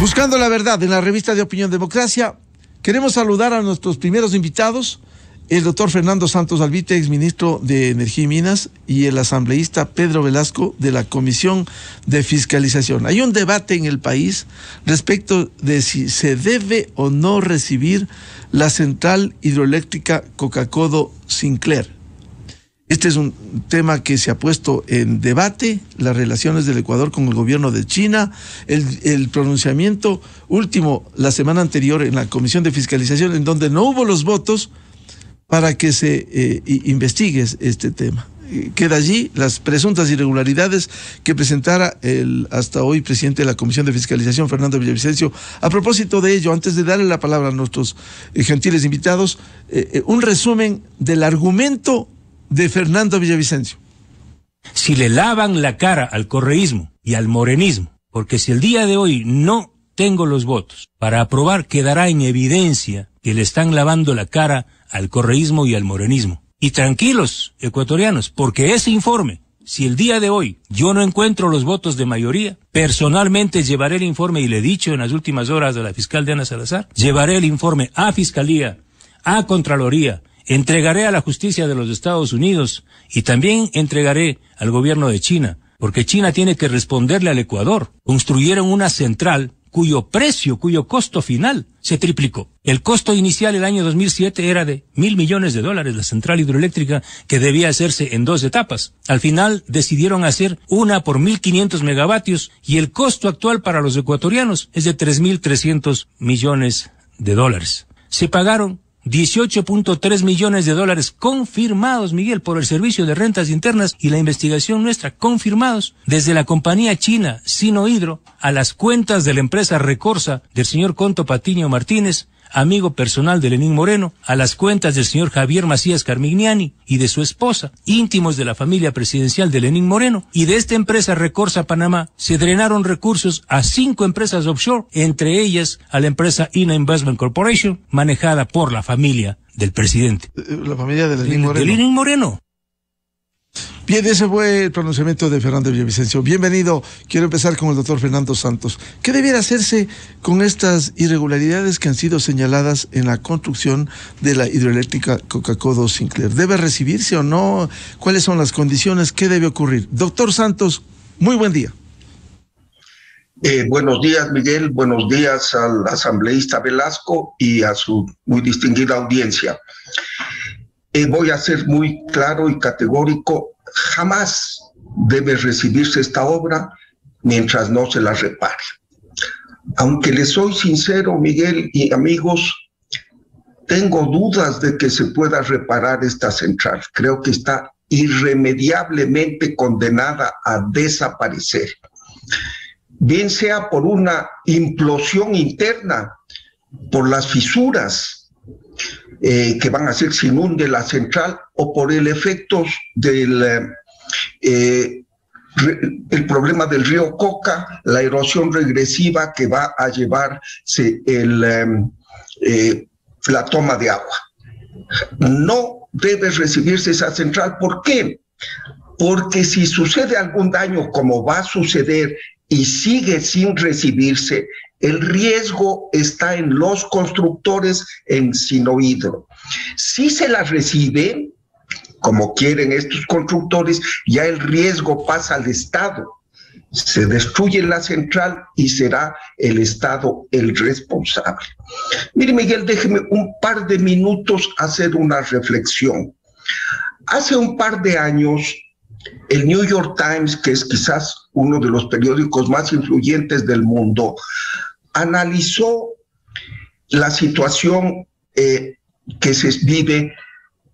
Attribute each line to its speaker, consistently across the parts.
Speaker 1: Buscando la verdad en la revista de Opinión Democracia, queremos saludar a nuestros primeros invitados, el doctor Fernando Santos Albite, exministro de Energía y Minas, y el asambleísta Pedro Velasco de la Comisión de Fiscalización. Hay un debate en el país respecto de si se debe o no recibir la central hidroeléctrica Coca-Codo-Sinclair. Este es un tema que se ha puesto en debate, las relaciones del Ecuador con el gobierno de China, el pronunciamiento último la semana anterior en la Comisión de Fiscalización, en donde no hubo los votos para que se investigue este tema. Queda allí las presuntas irregularidades que presentara el hasta hoy presidente de la Comisión de Fiscalización, Fernando Villavicencio. A propósito de ello, antes de darle la palabra a nuestros gentiles invitados, un resumen del argumento de Fernando Villavicencio.
Speaker 2: Si le lavan la cara al correísmo y al morenismo, porque si el día de hoy no tengo los votos para aprobar, quedará en evidencia que le están lavando la cara al correísmo y al morenismo. Y tranquilos, ecuatorianos, porque ese informe, si el día de hoy yo no encuentro los votos de mayoría, personalmente llevaré el informe, y le he dicho en las últimas horas a la fiscal Diana Salazar, llevaré el informe a Fiscalía, a Contraloría, entregaré a la justicia de los Estados Unidos y también entregaré al gobierno de China, porque China tiene que responderle al Ecuador. Construyeron una central cuyo costo final se triplicó. El costo inicial el año 2007 era de $1.000 millones, la central hidroeléctrica, que debía hacerse en 2 etapas. Al final decidieron hacer una por 1.500 megavatios y el costo actual para los ecuatorianos es de $3.300 millones. Se pagaron $18.3 millones confirmados, Miguel, por el Servicio de Rentas Internas y la investigación nuestra, confirmados desde la compañía china Sinohydro a las cuentas de la empresa Recorsa del señor Conto Patiño Martínez, amigo personal de Lenín Moreno, a las cuentas del señor Javier Macías Carmignani y de su esposa, íntimos de la familia presidencial de Lenín Moreno, y de esta empresa Recorsa Panamá se drenaron recursos a 5 empresas offshore, entre ellas a la empresa INA Investment Corporation, manejada por la familia del presidente.
Speaker 1: La familia de Lenín Moreno.
Speaker 2: De Lenín Moreno.
Speaker 1: Bien, ese fue el pronunciamiento de Fernando Villavicencio. Bienvenido. Quiero empezar con el doctor Fernando Santos. ¿Qué debiera hacerse con estas irregularidades que han sido señaladas en la construcción de la hidroeléctrica Coca-Codo-Sinclair? ¿Debe recibirse o no? ¿Cuáles son las condiciones? ¿Qué debe ocurrir? Doctor Santos, muy buen día.
Speaker 3: Buenos días, Miguel. Buenos días al asambleísta Velasco y a su muy distinguida audiencia. Voy a ser muy claro y categórico. Jamás debe recibirse esta obra mientras no se la repare. Aunque les soy sincero, Miguel y amigos, tengo dudas de que se pueda reparar esta central. Creo que está irremediablemente condenada a desaparecer. Bien sea por una implosión interna, por las fisuras que van a hacer que se inunde la central, o por el efecto del el problema del río Coca, la erosión regresiva que va a llevarse la toma de agua. No debe recibirse esa central. ¿Por qué? Porque si sucede algún daño, como va a suceder, y sigue sin recibirse, el riesgo está en los constructores, en Sinohydro. Si se la recibe, como quieren estos constructores, ya el riesgo pasa al Estado. Se destruye la central y será el Estado el responsable. Mire, Miguel, déjeme un par de minutos hacer una reflexión. Hace un par de años, el New York Times, que es quizás uno de los periódicos más influyentes del mundo, analizó la situación que se vive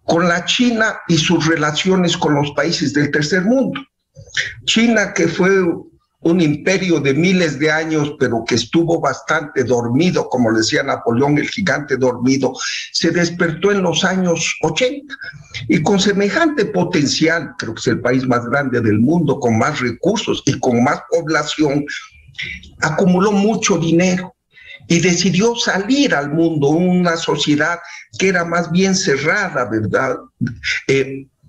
Speaker 3: con la China y sus relaciones con los países del tercer mundo. China, que fue un imperio de miles de años, pero que estuvo bastante dormido, como decía Napoleón, el gigante dormido, se despertó en los años 80 y con semejante potencial, creo que es el país más grande del mundo, con más recursos y con más población, acumuló mucho dinero y decidió salir al mundo, una sociedad que era más bien cerrada, ¿verdad?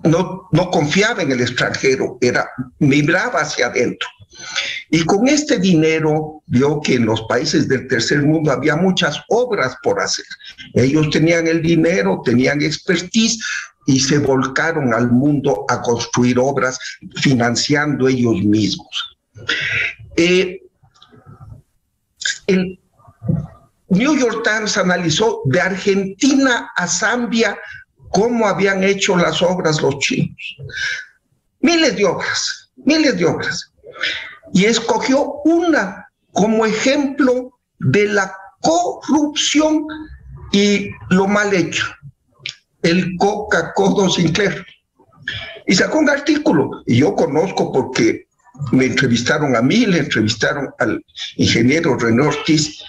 Speaker 3: No confiaba en el extranjero, migraba hacia adentro. Y con este dinero vio que en los países del tercer mundo había muchas obras por hacer. Ellos tenían el dinero, tenían expertise y se volcaron al mundo a construir obras financiando ellos mismos. El New York Times analizó de Argentina a Zambia cómo habían hecho las obras los chinos. Miles de obras. Y escogió una como ejemplo de la corrupción y lo mal hecho. El Coca-Cola Sinclair. Y sacó un artículo, y yo conozco porque me entrevistaron a mí, le entrevistaron al ingeniero René Ortiz,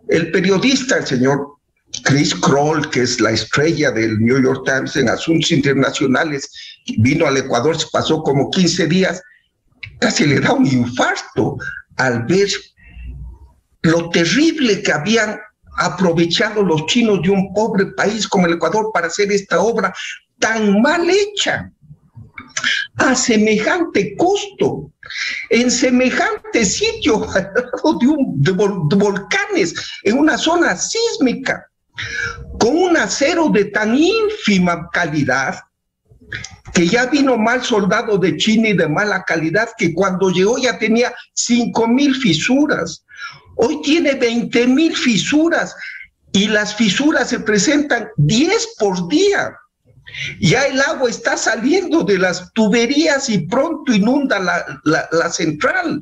Speaker 3: el periodista, el señor Chris Kroll, que es la estrella del New York Times en asuntos internacionales, vino al Ecuador, se pasó como 15 días, casi le da un infarto al ver lo terrible que habían aprovechado los chinos de un pobre país como el Ecuador para hacer esta obra tan mal hecha, a semejante costo, en semejante sitio, al lado de volcanes, en una zona sísmica, con un acero de tan ínfima calidad, que ya vino mal soldado de China y de mala calidad, que cuando llegó ya tenía 5,000 fisuras. Hoy tiene 20,000 fisuras y las fisuras se presentan 10 por día. Ya el agua está saliendo de las tuberías y pronto inunda la central.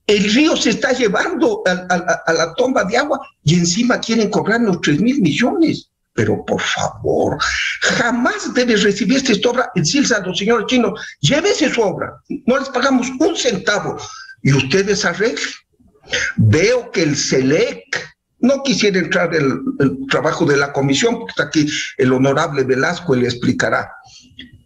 Speaker 3: El río se está llevando a la tomba de agua y encima quieren cobrarnos 3,000 millones. Pero por favor, jamás debe recibir esta obra. Decirles a los señores chinos, llévese su obra, no les pagamos un centavo y ustedes arreglen. Veo que el SELEC, no quisiera entrar en el trabajo de la comisión, porque está aquí el honorable Velasco y le explicará,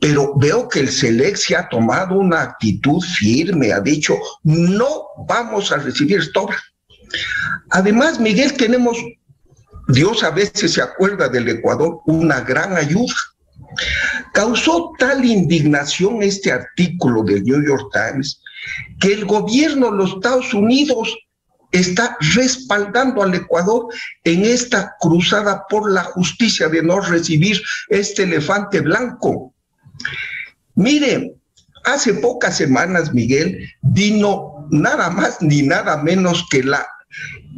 Speaker 3: pero veo que el SELEC se ha tomado una actitud firme, ha dicho, no vamos a recibir esta obra. Además, Miguel, tenemos, Dios a veces se acuerda del Ecuador, una gran ayuda. Causó tal indignación este artículo del New York Times que el gobierno de los Estados Unidos está respaldando al Ecuador en esta cruzada por la justicia de no recibir este elefante blanco. Mire, hace pocas semanas, Miguel, vino nada más ni nada menos que la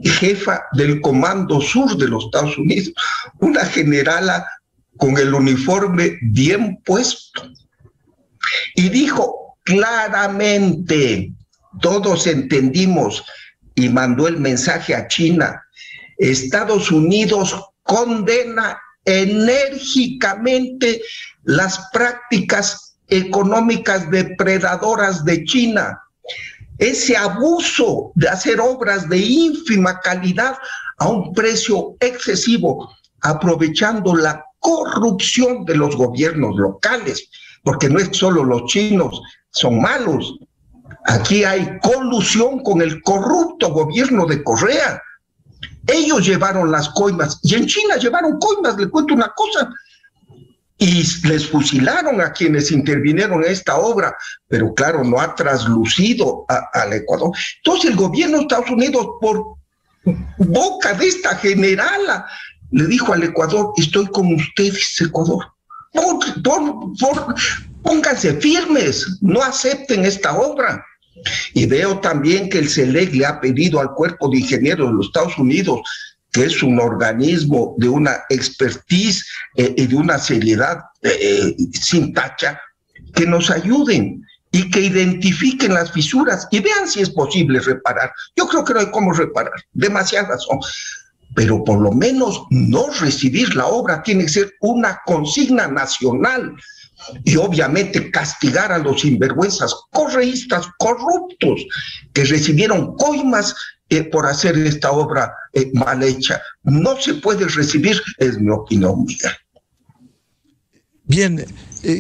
Speaker 3: jefa del Comando Sur de los Estados Unidos, una generala con el uniforme bien puesto, y dijo claramente, todos entendimos, y mandó el mensaje a China, Estados Unidos condena enérgicamente las prácticas económicas depredadoras de China, ese abuso de hacer obras de ínfima calidad a un precio excesivo, aprovechando la corrupción de los gobiernos locales, porque no es solo los chinos, son malos. Aquí hay colusión con el corrupto gobierno de Correa. Ellos llevaron las coimas y en China llevaron coimas, le cuento una cosa, y les fusilaron a quienes intervinieron en esta obra, pero claro, no ha traslucido al Ecuador. Entonces el gobierno de Estados Unidos, por boca de esta generala, le dijo al Ecuador, estoy con ustedes, Ecuador, pónganse firmes, no acepten esta obra. Y veo también que el SELEC le ha pedido al Cuerpo de Ingenieros de los Estados Unidos, que es un organismo de una expertise y de una seriedad sin tacha, que nos ayuden y que identifiquen las fisuras y vean si es posible reparar. Yo creo que no hay cómo reparar, demasiadas son, pero por lo menos no recibir la obra tiene que ser una consigna nacional. Y obviamente castigar a los sinvergüenzas correístas corruptos que recibieron coimas por hacer esta obra mal hecha. No se puede recibir, es mi opinión, Miguel.
Speaker 1: Bien,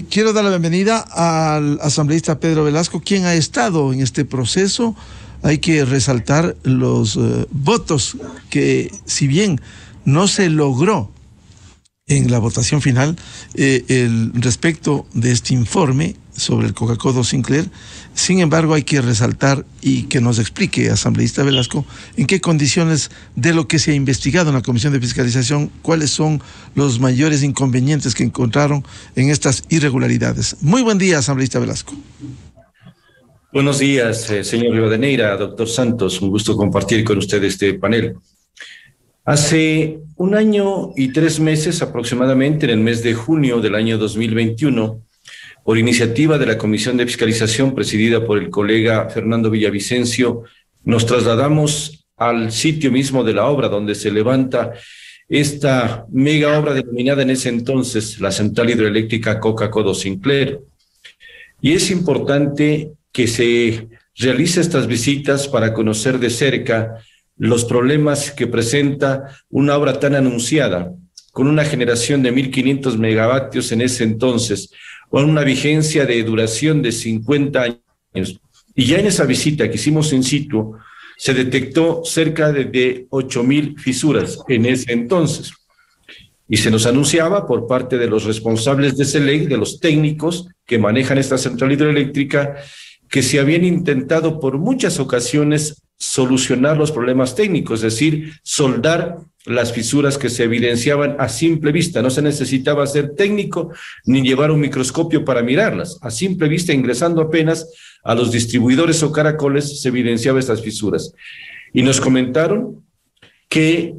Speaker 1: quiero dar la bienvenida al asambleísta Pedro Velasco, quien ha estado en este proceso. Hay que resaltar los votos que, si bien no se logró en la votación final, respecto de este informe, sobre el Coca-Cola Sinclair. Sin embargo, hay que resaltar y que nos explique, asambleísta Velasco, en qué condiciones de lo que se ha investigado en la Comisión de Fiscalización, cuáles son los mayores inconvenientes que encontraron en estas irregularidades. Muy buen día, asambleísta Velasco.
Speaker 4: Buenos días, señor Rivadeneira, doctor Santos, un gusto compartir con usted este panel. Hace 1 año y 3 meses aproximadamente, en el mes de junio del año 2021, por iniciativa de la Comisión de Fiscalización presidida por el colega Fernando Villavicencio, nos trasladamos al sitio mismo de la obra donde se levanta esta mega obra denominada en ese entonces la Central Hidroeléctrica Coca-Cola Sinclair. Y es importante que se realice estas visitas para conocer de cerca los problemas que presenta una obra tan anunciada, con una generación de 1.500 megavatios en ese entonces, con una vigencia de duración de 50 años. Y ya en esa visita que hicimos in situ, se detectó cerca de 8.000 fisuras en ese entonces. Y se nos anunciaba por parte de los responsables de SELEC, de los técnicos que manejan esta central hidroeléctrica, que se habían intentado por muchas ocasiones solucionar los problemas técnicos, es decir, soldar las fisuras que se evidenciaban a simple vista. No se necesitaba ser técnico ni llevar un microscopio para mirarlas. A simple vista, ingresando apenas a los distribuidores o caracoles, se evidenciaban estas fisuras. Y nos comentaron que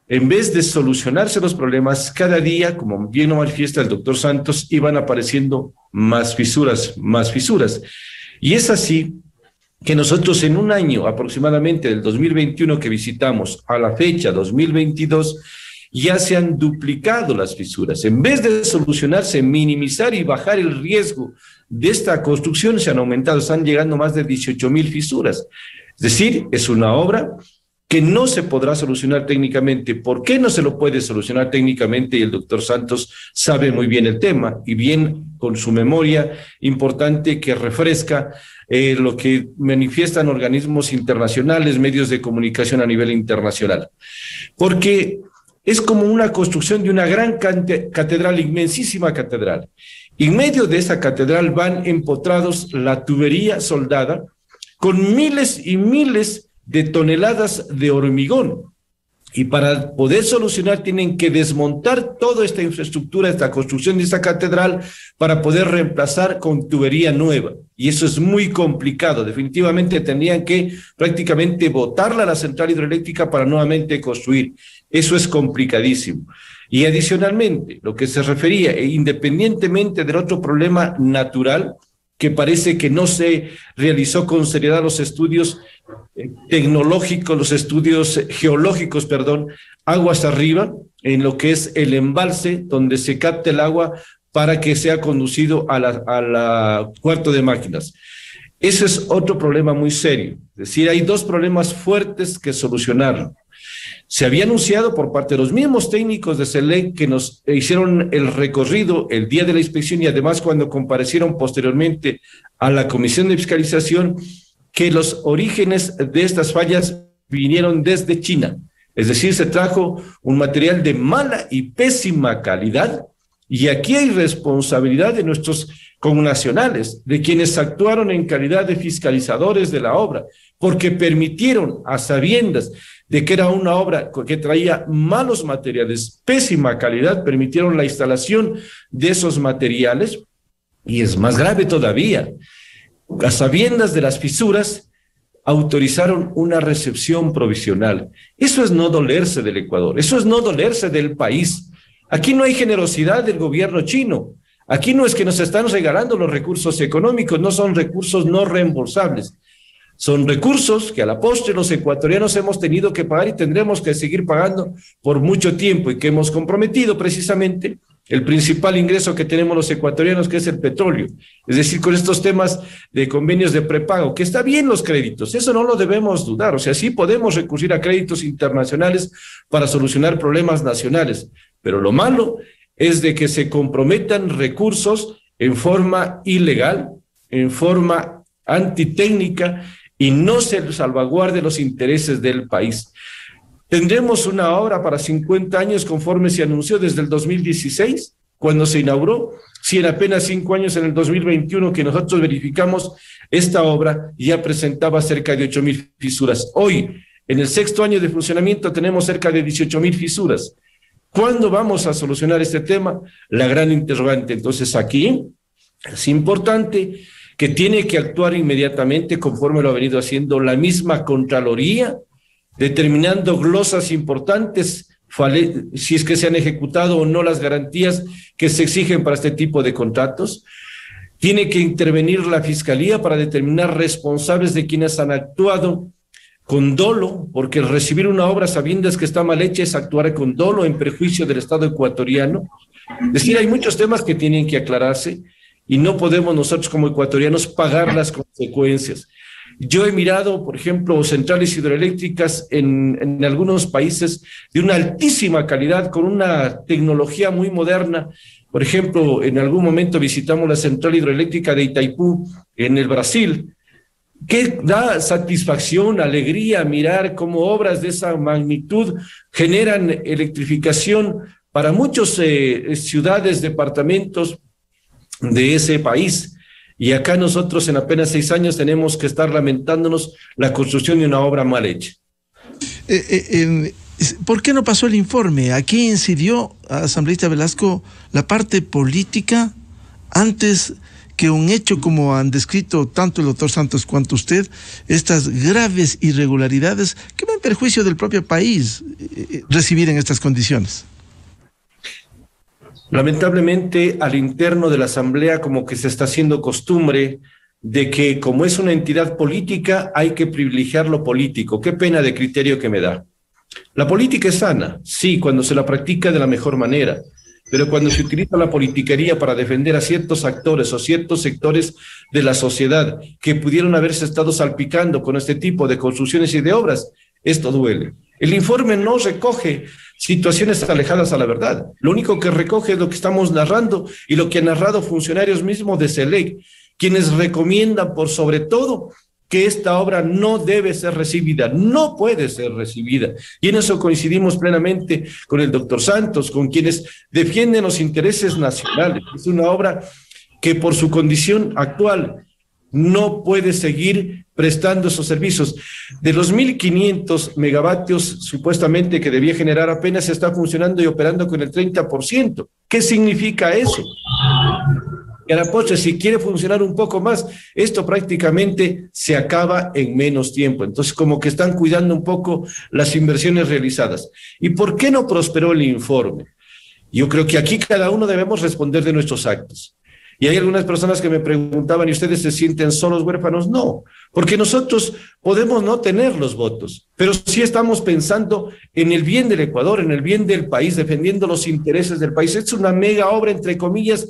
Speaker 4: en vez de solucionarse los problemas, cada día, como bien lo manifiesta el doctor Santos, iban apareciendo más fisuras, más fisuras. Y es así que nosotros en 1 año aproximadamente del 2021 que visitamos a la fecha 2022, ya se han duplicado las fisuras. En vez de solucionarse, minimizar y bajar el riesgo de esta construcción, se han aumentado, están llegando más de 18.000 fisuras. Es decir, es una obra que no se podrá solucionar técnicamente. ¿Por qué no se lo puede solucionar técnicamente? Y el doctor Santos sabe muy bien el tema, y bien con su memoria importante que refresca lo que manifiestan organismos internacionales, medios de comunicación a nivel internacional. Porque es como una construcción de una gran catedral, inmensísima catedral. En medio de esa catedral van empotrados la tubería soldada con miles y miles de toneladas de hormigón. Y para poder solucionar tienen que desmontar toda esta infraestructura, esta construcción de esta catedral, para poder reemplazar con tubería nueva. Y eso es muy complicado. Definitivamente tendrían que prácticamente botarla a la central hidroeléctrica para nuevamente construir. Eso es complicadísimo. Y adicionalmente, lo que se refería, independientemente del otro problema natural, que parece que no se realizó con seriedad los estudios tecnológicos, los estudios geológicos, aguas arriba, en lo que es el embalse donde se capta el agua para que sea conducido a la cuarto de máquinas. Ese es otro problema muy serio. Es decir, hay 2 problemas fuertes que solucionar. Se había anunciado por parte de los mismos técnicos de SELEC que nos hicieron el recorrido el día de la inspección y además cuando comparecieron posteriormente a la Comisión de Fiscalización, que los orígenes de estas fallas vinieron desde China. Es decir, se trajo un material de mala y pésima calidad, y aquí hay responsabilidad de nuestros connacionales, de quienes actuaron en calidad de fiscalizadores de la obra, porque permitieron, a sabiendas de que era una obra que traía malos materiales, pésima calidad, permitieron la instalación de esos materiales. Y es más grave todavía, a sabiendas de las fisuras, autorizaron una recepción provisional. Eso es no dolerse del Ecuador, eso es no dolerse del país. Aquí no hay generosidad del gobierno chino. Aquí no es que nos están regalando los recursos económicos, no son recursos no reembolsables. Son recursos que a la postre los ecuatorianos hemos tenido que pagar y tendremos que seguir pagando por mucho tiempo, y que hemos comprometido precisamente el principal ingreso que tenemos los ecuatorianos, que es el petróleo. Es decir, con estos temas de convenios de prepago, que está bien los créditos, eso no lo debemos dudar. O sea, sí podemos recurrir a créditos internacionales para solucionar problemas nacionales, pero lo malo es de que se comprometan recursos en forma ilegal, en forma antitécnica, y no se salvaguarde los intereses del país. Tendremos una obra para 50 años conforme se anunció desde el 2016, cuando se inauguró, si en apenas 5 años, en el 2021, que nosotros verificamos esta obra, ya presentaba cerca de 8,000 fisuras. Hoy, en el 6º año de funcionamiento, tenemos cerca de 18,000 fisuras. ¿Cuándo vamos a solucionar este tema? La gran interrogante. Entonces, aquí es importante que tiene que actuar inmediatamente, conforme lo ha venido haciendo la misma Contraloría, determinando glosas importantes, si es que se han ejecutado o no las garantías que se exigen para este tipo de contratos. Tiene que intervenir la Fiscalía para determinar responsables de quienes han actuado con dolo, porque el recibir una obra sabiendo que está mal hecha es actuar con dolo en perjuicio del Estado ecuatoriano. Es decir, hay muchos temas que tienen que aclararse y no podemos nosotros como ecuatorianos pagar las consecuencias. Yo he mirado, por ejemplo, centrales hidroeléctricas en algunos países de una altísima calidad, con una tecnología muy moderna. Por ejemplo, en algún momento visitamos la central hidroeléctrica de Itaipú, en el Brasil, que da satisfacción, alegría mirar cómo obras de esa magnitud generan electrificación para muchas ciudades, departamentos de ese país. Y acá nosotros en apenas 6 años tenemos que estar lamentándonos la construcción de una obra mal hecha.
Speaker 1: ¿Por qué no pasó el informe? ¿Aquí incidió, asambleísta Velasco, la parte política antes que un hecho como han descrito tanto el doctor Santos cuanto usted, estas graves irregularidades que van en perjuicio del propio país recibir en estas condiciones?
Speaker 4: Lamentablemente, al interno de la Asamblea como que se está haciendo costumbre de que como es una entidad política hay que privilegiar lo político. Qué pena de criterio que me da. La política es sana, sí, cuando se la practica de la mejor manera, pero cuando se utiliza la politiquería para defender a ciertos actores o ciertos sectores de la sociedad que pudieron haberse estado salpicando con este tipo de construcciones y de obras, esto duele. El informe no recoge situaciones alejadas a la verdad. Lo único que recoge es lo que estamos narrando y lo que han narrado funcionarios mismos de SELEC, quienes recomiendan por sobre todo que esta obra no debe ser recibida, no puede ser recibida. Y en eso coincidimos plenamente con el doctor Santos, con quienes defienden los intereses nacionales. Es una obra que por su condición actual no puede seguir prestando esos servicios. De los 1.500 megavatios supuestamente que debía generar, apenas está funcionando y operando con el 30%. ¿Qué significa eso? Que a la postre, si quiere funcionar un poco más, esto prácticamente se acaba en menos tiempo. Entonces, como que están cuidando un poco las inversiones realizadas. ¿Y por qué no prosperó el informe? Yo creo que aquí cada uno debemos responder de nuestros actos. Y hay algunas personas que me preguntaban, ¿y ustedes se sienten solos, huérfanos? No, porque nosotros podemos no tener los votos, pero sí estamos pensando en el bien del Ecuador, en el bien del país, defendiendo los intereses del país. Es una mega obra, entre comillas,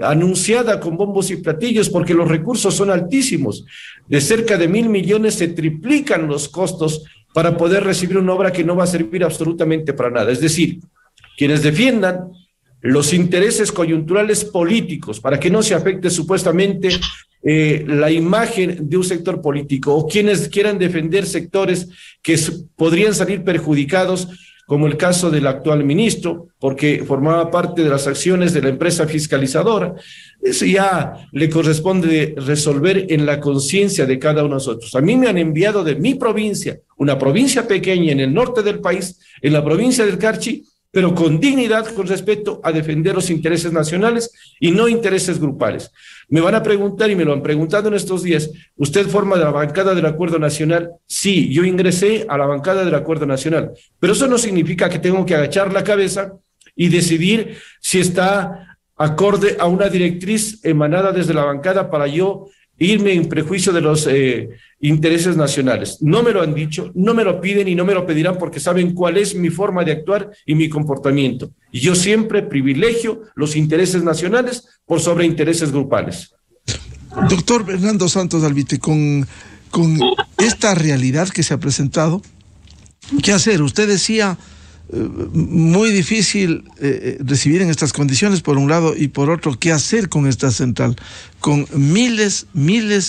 Speaker 4: anunciada con bombos y platillos, porque los recursos son altísimos. De cerca de 1.000 millones se triplican los costos para poder recibir una obra que no va a servir absolutamente para nada. Es decir, quienes defiendan los intereses coyunturales políticos para que no se afecte supuestamente la imagen de un sector político, o quienes quieran defender sectores que podrían salir perjudicados, como el caso del actual ministro, porque formaba parte de las acciones de la empresa fiscalizadora. Eso ya le corresponde resolver en la conciencia de cada uno de nosotros. A mí me han enviado de mi provincia, una provincia pequeña en el norte del país, en la provincia del Carchi, pero con dignidad, con respeto, a defender los intereses nacionales y no intereses grupales. Me van a preguntar, y me lo han preguntado en estos días, ¿usted forma de la bancada del Acuerdo Nacional? Sí, yo ingresé a la bancada del Acuerdo Nacional, pero eso no significa que tengo que agachar la cabeza y decidir si está acorde a una directriz emanada desde la bancada para yo irme en prejuicio de los intereses nacionales. No me lo han dicho, no me lo piden y no me lo pedirán, porque saben cuál es mi forma de actuar y mi comportamiento. Y yo siempre privilegio los intereses nacionales por sobre intereses grupales.
Speaker 1: Doctor Fernando Santos Alvite, con esta realidad que se ha presentado, ¿qué hacer? Usted decía, muy difícil recibir en estas condiciones, por un lado, y por otro, ¿qué hacer con esta central? Con miles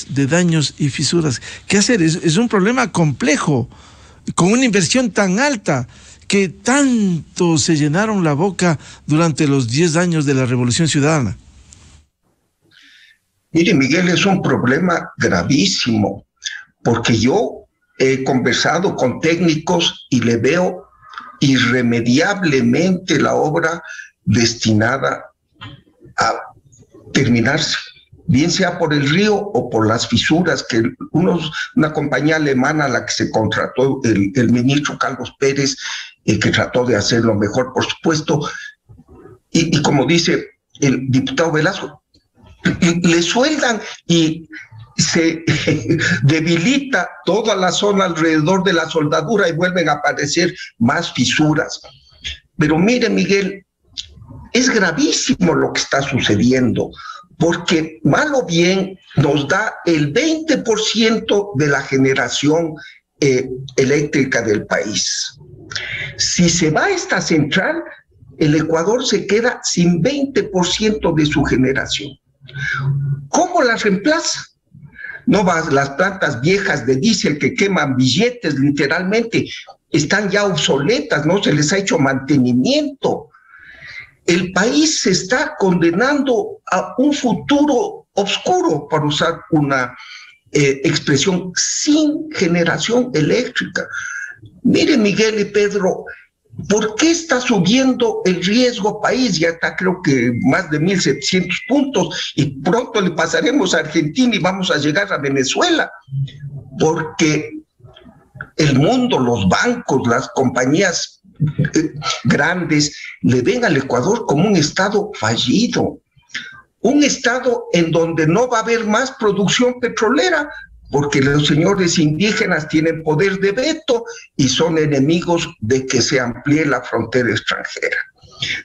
Speaker 1: de daños y fisuras. ¿Qué hacer? Es un problema complejo, con una inversión tan alta que tanto se llenaron la boca durante los 10 años de la Revolución Ciudadana?
Speaker 3: Mire, Miguel, es un problema gravísimo, porque yo he conversado con técnicos y le veo irremediablemente la obra destinada a terminarse, bien sea por el río o por las fisuras que una compañía alemana a la que se contrató el ministro Carlos Pérez, que trató de hacerlo mejor, por supuesto, y como dice el diputado Velasco, le sueldan y se debilita toda la zona alrededor de la soldadura y vuelven a aparecer más fisuras. Pero mire, Miguel, es gravísimo lo que está sucediendo, porque mal o bien nos da el 20% de la generación eléctrica del país. Si se va esta central, el Ecuador se queda sin 20% de su generación. ¿Cómo la reemplaza? No va, las plantas viejas de diésel que queman billetes literalmente están ya obsoletas, no se les ha hecho mantenimiento. El país se está condenando a un futuro oscuro, para usar una expresión, sin generación eléctrica. Mire, Miguel y Pedro, ¿por qué está subiendo el riesgo país? Ya está, creo que más de 1.700 puntos, y pronto le pasaremos a Argentina y vamos a llegar a Venezuela, porque el mundo, los bancos, las compañías grandes le ven al Ecuador como un estado fallido, un estado en donde no va a haber más producción petrolera, porque los señores indígenas tienen poder de veto y son enemigos de que se amplíe la frontera extranjera,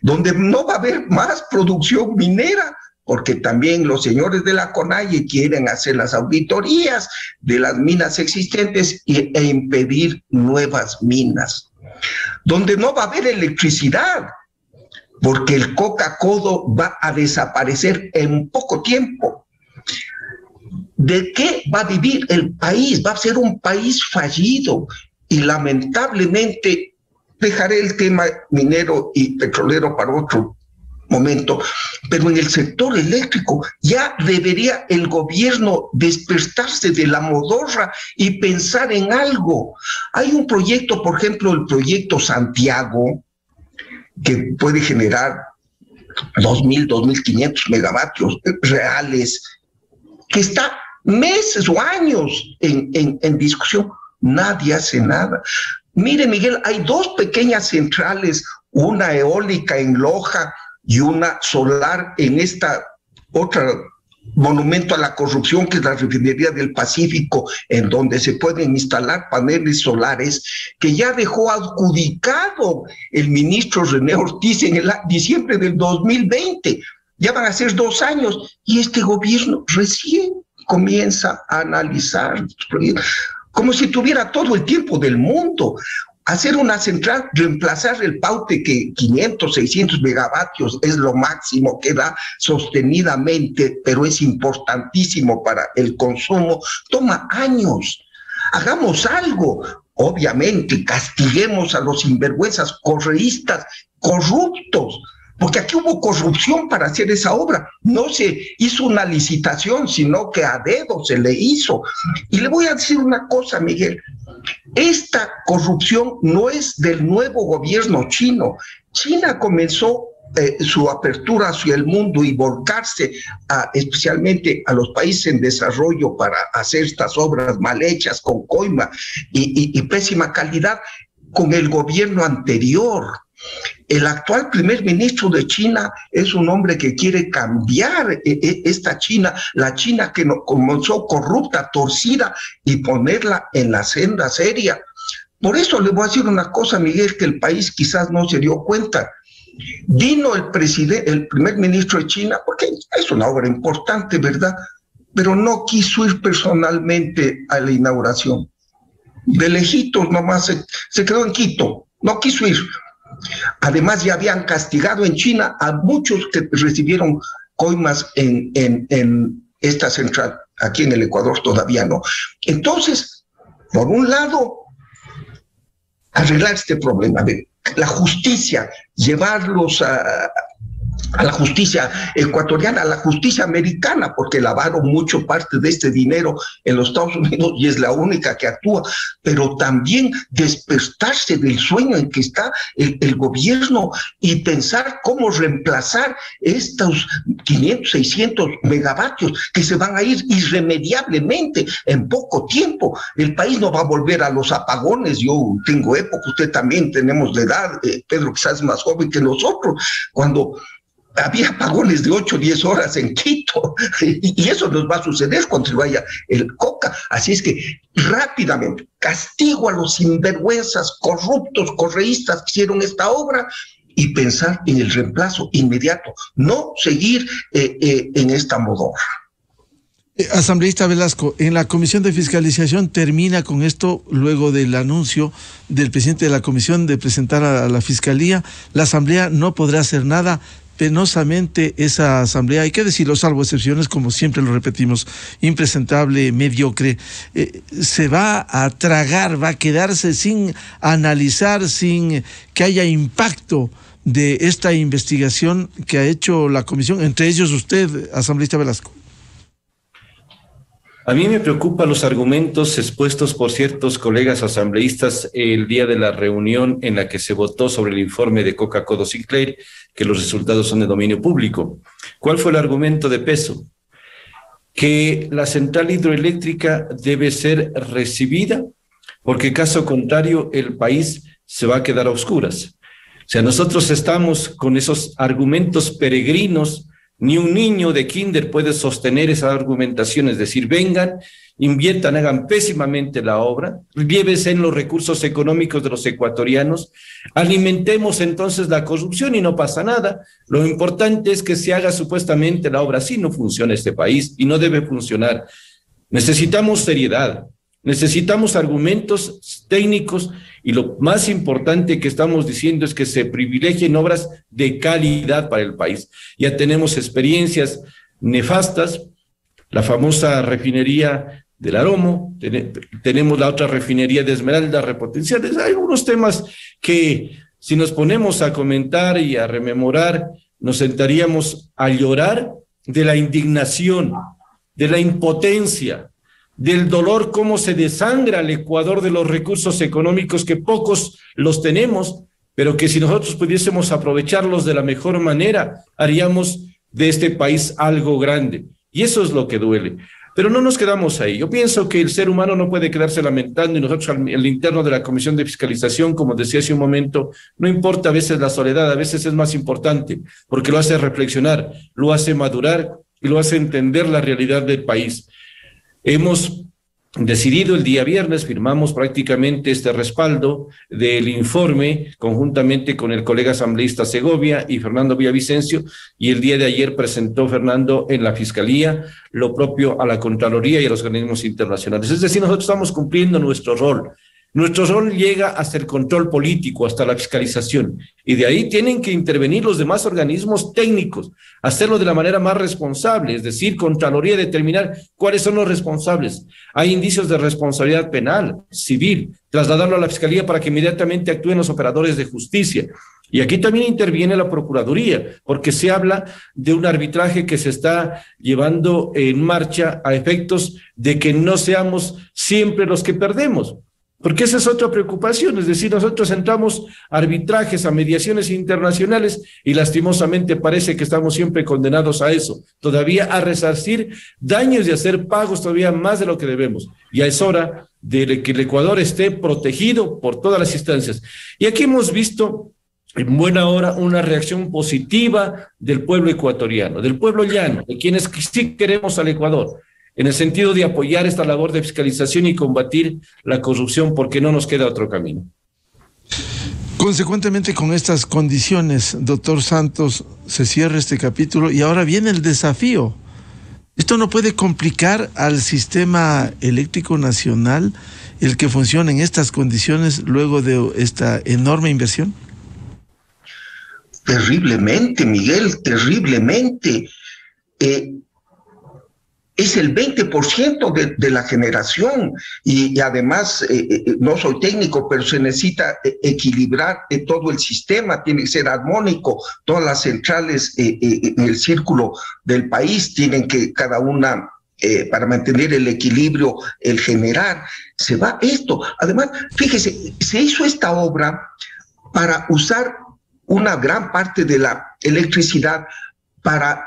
Speaker 3: donde no va a haber más producción minera, porque también los señores de la CONAIE quieren hacer las auditorías de las minas existentes e impedir nuevas minas, donde no va a haber electricidad, porque el coca-codo va a desaparecer en poco tiempo. ¿De qué va a vivir el país? Va a ser un país fallido, y lamentablemente dejaré el tema minero y petrolero para otro momento, pero en el sector eléctrico ya debería el gobierno despertarse de la modorra y pensar en algo. Hay un proyecto, por ejemplo, el proyecto Santiago, que puede generar 2.000, 2.500 megavatios reales, que está meses o años en discusión. Nadie hace nada. Mire, Miguel, hay dos pequeñas centrales, una eólica en Loja y una solar en esta otra monumento a la corrupción, que es la refinería del Pacífico, en donde se pueden instalar paneles solares, que ya dejó adjudicado el ministro René Ortiz en el diciembre del 2020. Ya van a ser 2 años, y este gobierno recién comienza a analizar, como si tuviera todo el tiempo del mundo. Hacer una central, reemplazar el Paute, que 500, 600 megavatios es lo máximo que da sostenidamente, pero es importantísimo para el consumo, toma años. Hagamos algo. Obviamente, castiguemos a los sinvergüenzas correístas corruptos, porque aquí hubo corrupción para hacer esa obra. No se hizo una licitación, sino que a dedo se le hizo. Y le voy a decir una cosa, Miguel. Esta corrupción no es del nuevo gobierno chino. China comenzó su apertura hacia el mundo y volcarse especialmente a los países en desarrollo para hacer estas obras mal hechas, con coima y pésima calidad, con el gobierno anterior. El actual primer ministro de China es un hombre que quiere cambiar esta China, la China que comenzó corrupta, torcida, y ponerla en la senda seria. Por eso le voy a decir una cosa, Miguel, que el país quizás no se dio cuenta. Vino el primer ministro de China, porque es una obra importante, ¿verdad? Pero no quiso ir personalmente a la inauguración. De lejitos nomás se quedó en Quito, no quiso ir. Además, ya habían castigado en China a muchos que recibieron coimas en esta central. Aquí en el Ecuador todavía no. Entonces, por un lado, arreglar este problema. la justicia, llevarlos a la justicia ecuatoriana, a la justicia americana, porque lavaron mucho parte de este dinero en los Estados Unidos y es la única que actúa, pero también despertarse del sueño en que está el gobierno y pensar cómo reemplazar estos 500, 600 megavatios que se van a ir irremediablemente en poco tiempo. El país no va a volver a los apagones. Yo tengo época, usted también tenemos la edad, Pedro quizás es más joven que nosotros, cuando había apagones de 8 o 10 horas en Quito, y eso nos va a suceder cuando se vaya el Coca. Así es que rápidamente, castigo a los sinvergüenzas, corruptos, correístas que hicieron esta obra y pensar en el reemplazo inmediato, no seguir en esta modorra.
Speaker 1: Asambleísta Velasco, en la Comisión de Fiscalización termina con esto luego del anuncio del presidente de la Comisión de presentar a la Fiscalía. La Asamblea no podrá hacer nada. Penosamente esa asamblea, hay que decirlo, salvo excepciones, como siempre lo repetimos, impresentable, mediocre, se va a tragar, va a quedarse sin analizar, sin que haya impacto de esta investigación que ha hecho la comisión, entre ellos usted, asambleísta Velasco.
Speaker 4: A mí me preocupan los argumentos expuestos por ciertos colegas asambleístas el día de la reunión en la que se votó sobre el informe de Coca-Cola Sinclair, que los resultados son de dominio público. ¿Cuál fue el argumento de peso? Que la central hidroeléctrica debe ser recibida, porque caso contrario el país se va a quedar a oscuras. O sea, nosotros estamos con esos argumentos peregrinos. Ni un niño de kinder puede sostener esa argumentación, es decir, vengan, inviertan, hagan pésimamente la obra, llévense en los recursos económicos de los ecuatorianos, alimentemos entonces la corrupción y no pasa nada. Lo importante es que se haga supuestamente la obra. Así no funciona este país y no debe funcionar. Necesitamos seriedad, necesitamos argumentos técnicos y lo más importante que estamos diciendo es que se privilegien obras de calidad para el país. Ya tenemos experiencias nefastas, la famosa refinería del Aromo, tenemos la otra refinería de Esmeralda repotenciada. Hay algunos temas que si nos ponemos a comentar y a rememorar, nos sentaríamos a llorar de la indignación, de la impotencia, del dolor, cómo se desangra el Ecuador de los recursos económicos que pocos los tenemos, pero que si nosotros pudiésemos aprovecharlos de la mejor manera, haríamos de este país algo grande. Y eso es lo que duele. Pero no nos quedamos ahí. Yo pienso que el ser humano no puede quedarse lamentando y nosotros en el interno de la Comisión de Fiscalización, como decía hace un momento, no importa a veces la soledad, a veces es más importante, porque lo hace reflexionar, lo hace madurar y lo hace entender la realidad del país. Hemos decidido el día viernes, firmamos prácticamente este respaldo del informe conjuntamente con el colega asambleísta Segovia y Fernando Villavicencio, y el día de ayer presentó Fernando en la Fiscalía lo propio a la Contraloría y a los organismos internacionales. Es decir, nosotros estamos cumpliendo nuestro rol. Nuestro rol llega hasta el control político, hasta la fiscalización, y de ahí tienen que intervenir los demás organismos técnicos, hacerlo de la manera más responsable, es decir, Contraloría, determinar cuáles son los responsables. Hay indicios de responsabilidad penal, civil, trasladarlo a la Fiscalía para que inmediatamente actúen los operadores de justicia. Y aquí también interviene la Procuraduría, porque se habla de un arbitraje que se está llevando en marcha a efectos de que no seamos siempre los que perdemos. Porque esa es otra preocupación, es decir, nosotros entramos a arbitrajes, a mediaciones internacionales y lastimosamente parece que estamos siempre condenados a eso, todavía a resarcir daños y a hacer pagos todavía más de lo que debemos. Ya es hora de que el Ecuador esté protegido por todas las instancias. Y aquí hemos visto en buena hora una reacción positiva del pueblo ecuatoriano, del pueblo llano, de quienes sí queremos al Ecuador, en el sentido de apoyar esta labor de fiscalización y combatir la corrupción, porque no nos queda otro camino.
Speaker 1: Consecuentemente, con estas condiciones, doctor Santos, se cierra este capítulo y ahora viene el desafío. ¿Esto no puede complicar al sistema eléctrico nacional el que funcione en estas condiciones luego de esta enorme inversión?
Speaker 3: Terriblemente, Miguel, terriblemente. es el 20% de la generación y además no soy técnico, pero se necesita equilibrar todo el sistema, tiene que ser armónico, todas las centrales en el círculo del país tienen que cada una para mantener el equilibrio, el generar, se va esto. Además, fíjese, se hizo esta obra para usar una gran parte de la electricidad para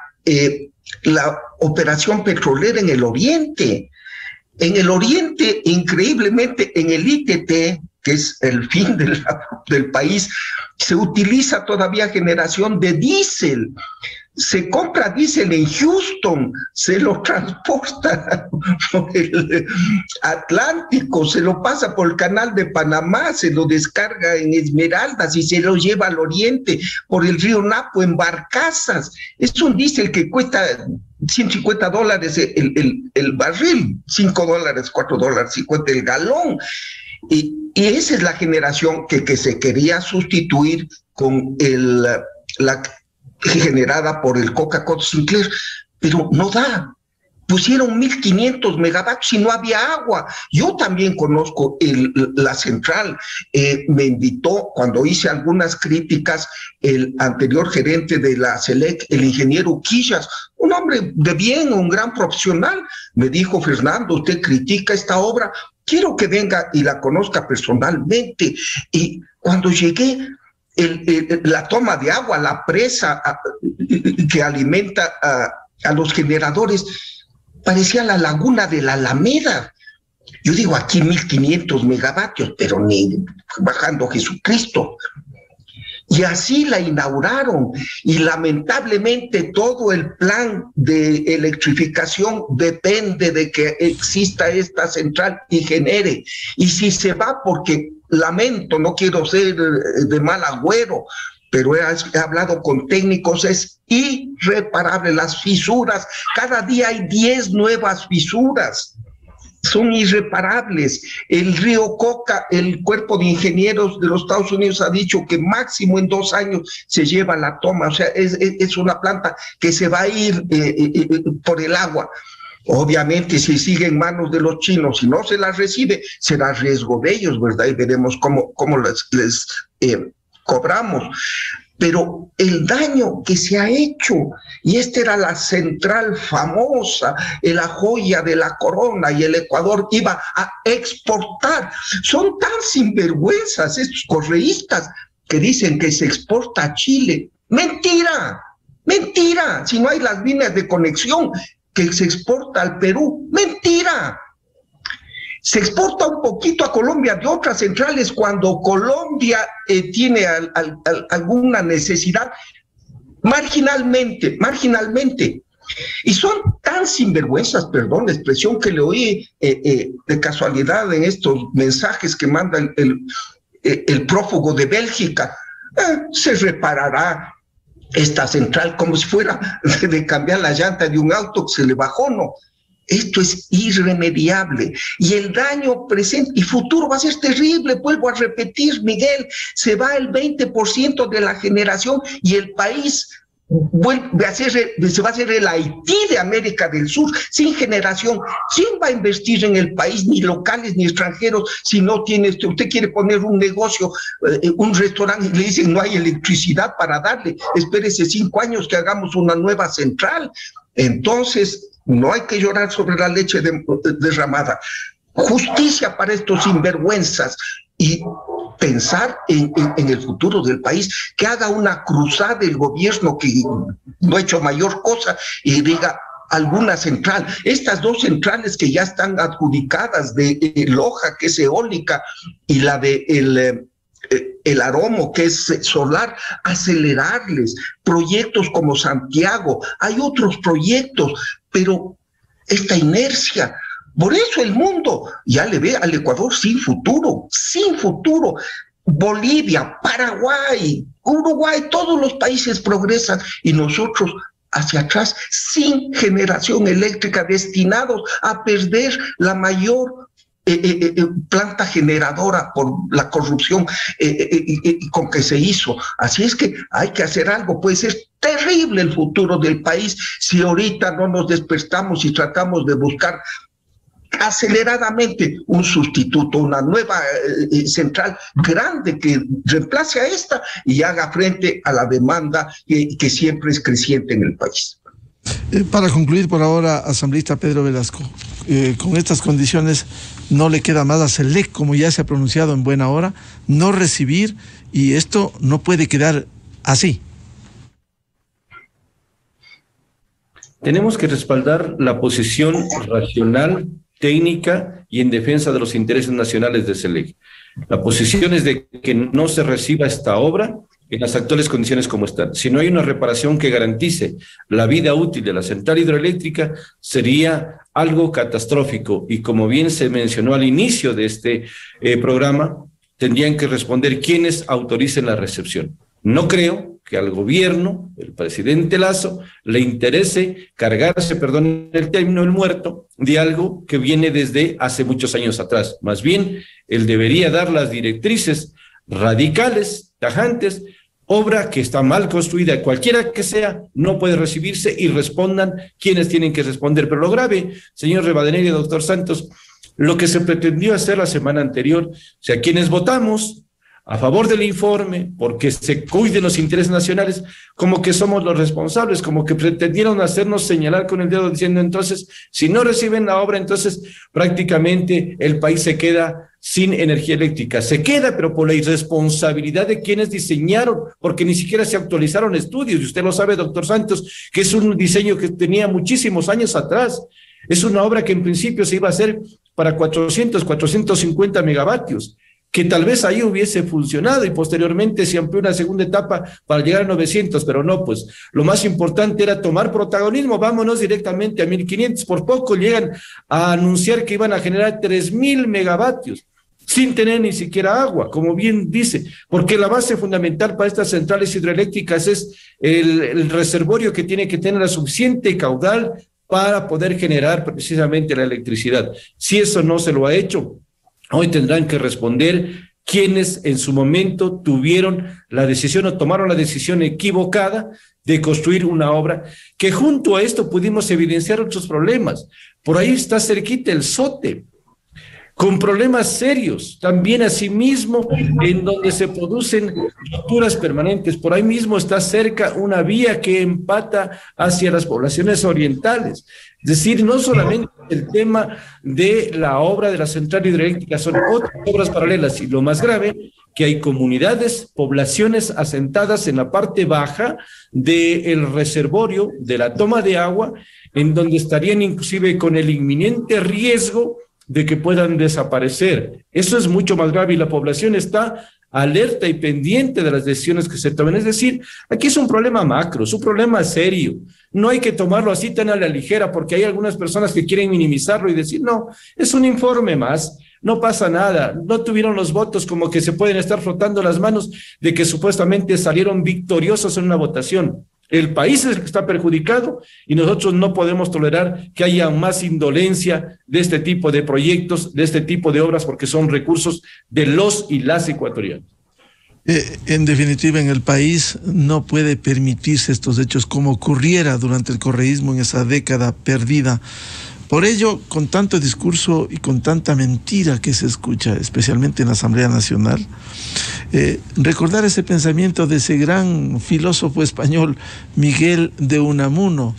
Speaker 3: la operación petrolera en el oriente. En el oriente, increíblemente, en el ITT, que es el fin del país, se utiliza todavía generación de diésel. Se compra diésel en Houston, se lo transporta por el Atlántico, se lo pasa por el canal de Panamá, se lo descarga en Esmeraldas y se lo lleva al oriente por el río Napo en barcazas. Es un diésel que cuesta $150 el barril, $5, $4.50 el galón. Y esa es la generación que se quería sustituir con la generada por el Coca-Cola Sinclair, pero no da. Pusieron 1.500 megavatios y no había agua. Yo también conozco la central. Me invitó, cuando hice algunas críticas, el anterior gerente de la SELEC, el ingeniero Quillas, un hombre de bien, un gran profesional. Me dijo: Fernando, usted critica esta obra, quiero que venga y la conozca personalmente. Y cuando llegué, la toma de agua, la presa que alimenta a los generadores, parecía la laguna de la Alameda. Yo digo, aquí 1.500 megavatios, pero ni bajando Jesucristo. Y así la inauguraron, y lamentablemente todo el plan de electrificación depende de que exista esta central y genere. Y si se va, porque lamento, no quiero ser de mal agüero, pero he hablado con técnicos, es irreparable las fisuras. Cada día hay 10 nuevas fisuras. Son irreparables. El río Coca, el cuerpo de ingenieros de los Estados Unidos ha dicho que máximo en 2 años se lleva la toma. O sea, es una planta que se va a ir por el agua. Obviamente, si sigue en manos de los chinos y no se la recibe, será riesgo de ellos, ¿verdad? Y veremos cómo les cobramos. Pero el daño que se ha hecho, y esta era la central famosa, la joya de la corona, y el Ecuador iba a exportar. Son tan sinvergüenzas estos correístas que dicen que se exporta a Chile. ¡Mentira! ¡Mentira! Si no hay las líneas de conexión, que se exporta al Perú. ¡Mentira! Se exporta un poquito a Colombia de otras centrales cuando Colombia tiene alguna necesidad, marginalmente. Y son tan sinvergüenzas, perdón la expresión, que le oí de casualidad en estos mensajes que manda el prófugo de Bélgica. Se reparará esta central como si fuera de cambiar la llanta de un auto que se le bajó, ¿no? Esto es irremediable y el daño presente y futuro va a ser terrible. Vuelvo a repetir, Miguel, se va el 20% de la generación y el país se va a hacer el Haití de América del Sur, sin generación. ¿Quién va a invertir en el país, ni locales ni extranjeros, si no tiene usted quiere poner un negocio, un restaurante, y le dicen no hay electricidad para darle? Espérese 5 años que hagamos una nueva central. Entonces, no hay que llorar sobre la leche derramada. Justicia para estos sinvergüenzas y pensar en el futuro del país, que haga una cruzada el gobierno que no ha hecho mayor cosa y diga alguna central. Estas 2 centrales que ya están adjudicadas de Loja, que es eólica, y la de el Aromo, que es solar, acelerarles. Proyectos como Santiago, hay otros proyectos, pero esta inercia, por eso el mundo ya le ve al Ecuador sin futuro. Bolivia, Paraguay, Uruguay, todos los países progresan y nosotros hacia atrás, sin generación eléctrica, destinados a perder la mayor planta generadora por la corrupción con que se hizo. Así es que hay que hacer algo, pues es terrible el futuro del país si ahorita no nos despertamos y tratamos de buscar aceleradamente un sustituto, una nueva central grande que reemplace a esta y haga frente a la demanda que siempre es creciente en el país.
Speaker 1: Para concluir por ahora, asambleísta Pedro Velasco, con estas condiciones no le queda más a CELEC, como ya se ha pronunciado en buena hora, no recibir, y esto no puede quedar así.
Speaker 4: Tenemos que respaldar la posición racional, técnica y en defensa de los intereses nacionales de CELEC. La posición es de que no se reciba esta obra en las actuales condiciones como están. Si no hay una reparación que garantice la vida útil de la central hidroeléctrica, sería algo catastrófico. Y como bien se mencionó al inicio de este programa, tendrían que responder quienes autoricen la recepción. No creo que al gobierno, el presidente Lasso, le interese cargarse, perdón el término, el muerto, de algo que viene desde hace muchos años atrás. Más bien, él debería dar las directrices radicales, tajantes. Obra que está mal construida, cualquiera que sea, no puede recibirse y respondan quienes tienen que responder. Pero lo grave, señor Rivadeneira y doctor Santos, lo que se pretendió hacer la semana anterior, o sea, quienes votamos a favor del informe, porque se cuiden los intereses nacionales, como que somos los responsables, como que pretendieron hacernos señalar con el dedo diciendo entonces, si no reciben la obra, entonces prácticamente el país se queda sin energía eléctrica. Se queda, pero por la irresponsabilidad de quienes diseñaron, porque ni siquiera se actualizaron estudios, y usted lo sabe, doctor Santos, que es un diseño que tenía muchísimos años atrás. Es una obra que en principio se iba a hacer para 450 megavatios, que tal vez ahí hubiese funcionado y posteriormente se amplió una segunda etapa para llegar a 900, pero no, pues lo más importante era tomar protagonismo, vámonos directamente a 1500, por poco llegan a anunciar que iban a generar 3000 megavatios, sin tener ni siquiera agua, como bien dice, porque la base fundamental para estas centrales hidroeléctricas es el reservorio que tiene que tener la suficiente caudal para poder generar precisamente la electricidad. Si eso no se lo ha hecho, hoy tendrán que responder quienes en su momento tuvieron la decisión o tomaron la decisión equivocada de construir una obra que junto a esto pudimos evidenciar otros problemas. Por ahí está cerquita el SOTE, con problemas serios, también asimismo en donde se producen rupturas permanentes. Por ahí mismo está cerca una vía que empata hacia las poblaciones orientales. Es decir, no solamente el tema de la obra de la central hidroeléctrica, son otras obras paralelas, y lo más grave, que hay comunidades, poblaciones asentadas en la parte baja del reservorio, de la toma de agua, en donde estarían inclusive con el inminente riesgo de que puedan desaparecer. Eso es mucho más grave y la población está alerta y pendiente de las decisiones que se tomen. Es decir, aquí es un problema macro, es un problema serio. No hay que tomarlo así tan a la ligera, porque hay algunas personas que quieren minimizarlo y decir, no, es un informe más, no pasa nada, no tuvieron los votos, como que se pueden estar frotando las manos de que supuestamente salieron victoriosos en una votación. El país es el que está perjudicado y nosotros no podemos tolerar que haya más indolencia de este tipo de proyectos, de este tipo de obras, porque son recursos de los y las ecuatorianos.
Speaker 1: En definitiva, en el país no puede permitirse estos hechos como ocurriera durante el correísmo en esa década perdida. Por ello, con tanto discurso y con tanta mentira que se escucha, especialmente en la Asamblea Nacional, recordar ese pensamiento de ese gran filósofo español, Miguel de Unamuno: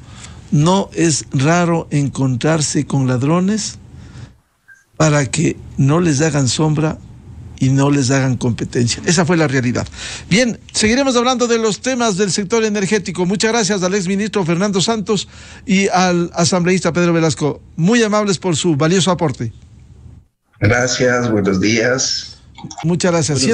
Speaker 1: no es raro encontrarse con ladrones para que no les hagan sombra y no les hagan competencia. Esa fue la realidad. Bien, seguiremos hablando de los temas del sector energético. Muchas gracias al exministro Fernando Santos y al asambleísta Pedro Velasco. Muy amables por su valioso aporte.
Speaker 3: Gracias, buenos días.
Speaker 1: Muchas gracias.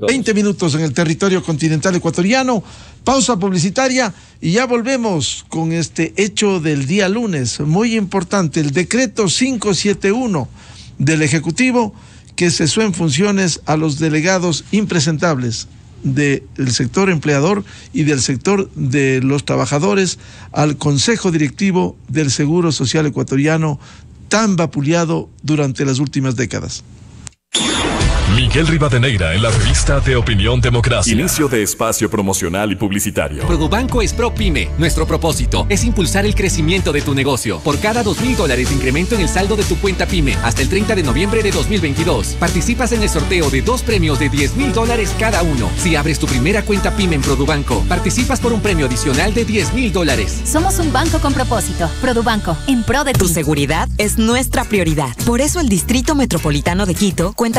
Speaker 1: 20 minutos en el territorio continental ecuatoriano. Pausa publicitaria y ya volvemos con este hecho del día lunes. Muy importante, el decreto 571 del Ejecutivo, que cesó en funciones a los delegados impresentables del sector empleador y del sector de los trabajadores al Consejo Directivo del Seguro Social Ecuatoriano tan vapuleado durante las últimas décadas.
Speaker 5: Miguel Rivadeneira en la revista de Opinión Democracia.
Speaker 6: Inicio de espacio promocional y publicitario.
Speaker 7: Produbanco es ProPyme. Nuestro propósito es impulsar el crecimiento de tu negocio. Por cada $2,000 de incremento en el saldo de tu cuenta PYME hasta el 30 de noviembre de 2022, participas en el sorteo de 2 premios de $10,000 cada uno. Si abres tu primera cuenta PYME en Produbanco, participas por un premio adicional de $10,000.
Speaker 8: Somos un banco con propósito. Produbanco, en pro de ti.
Speaker 9: Tu seguridad es nuestra prioridad. Por eso el Distrito Metropolitano de Quito cuenta